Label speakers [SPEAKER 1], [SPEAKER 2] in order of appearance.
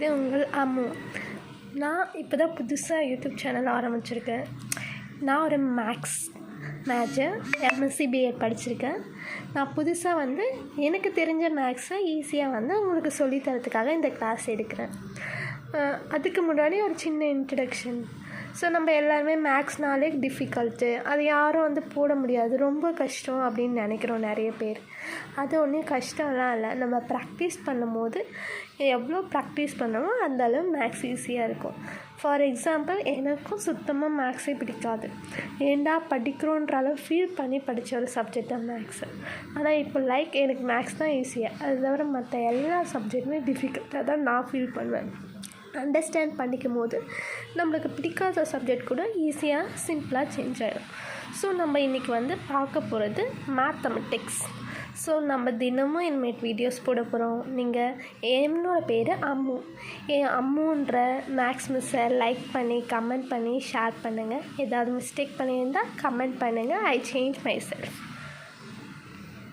[SPEAKER 1] இது உங்கள் அம்மு. நான் இப்போ தான் புதுசாக யூடியூப் சேனல் ஆரம்பிச்சிருக்கேன். நான் ஒரு மேக்ஸ் மேஜர் எம்எஸ்சி பிஎட் படிச்சிருக்கேன். நான் புதுசாக எனக்கு தெரிஞ்ச மேக்ஸை ஈஸியாக உங்களுக்கு சொல்லித்தரத்துக்காக இந்த கிளாஸ் எடுக்கிறேன். அதுக்கு முன்னாடி ஒரு சின்ன இன்ட்ரடக்ஷன். ஸோ நம்ம எல்லாருமே மேக்ஸ்னாலே டிஃபிகல்ட்டு, அது யாரும் போட முடியாது, ரொம்ப கஷ்டம் அப்படின்னு நினைக்கிறோம் நிறைய பேர். அது ஒன்றும் கஷ்டம்லாம் இல்லை. நம்ம ப்ராக்டிஸ் பண்ணும்போது எவ்வளோ ப்ராக்டிஸ் பண்ணமோ அந்தளவு மேக்ஸ் ஈஸியாக இருக்கும். ஃபார் எக்ஸாம்பிள், எனக்கும் சுத்தமாக மேக்ஸே பிடிக்காது. ஏண்டா படிக்கிறோன்ற அளவு ஃபீல் பண்ணி படித்த ஒரு சப்ஜெக்ட் தான் மேக்ஸு. ஆனால் இப்போ எனக்கு மேக்ஸ் தான் ஈஸியாக, அது தவிர மற்ற எல்லா சப்ஜெக்ட்டுமே டிஃபிகல்ட்டாக தான் நான் ஃபீல் பண்ணுவேன். அண்டர்ஸ்டாண்ட் பண்ணிக்கும் போது நம்மளுக்கு பிடிக்காத சப்ஜெக்ட் கூட ஈஸியாக சிம்பிளாக சேஞ்ச் ஆகிடும். ஸோ நம்ம இன்றைக்கி பார்க்க போகிறது மேத்தமெட்டிக்ஸ். ஸோ நம்ம தினமும் இனிமேட் வீடியோஸ் போட போகிறோம். என்னோட பேர் அம்மு. அம்முன்ற மேக்ஸ் மிஸ்ஸை லைக் பண்ணி கமெண்ட் பண்ணி ஷேர் பண்ணுங்கள். ஏதாவது மிஸ்டேக் பண்ணியிருந்தால் கமெண்ட் பண்ணுங்கள். I change my self.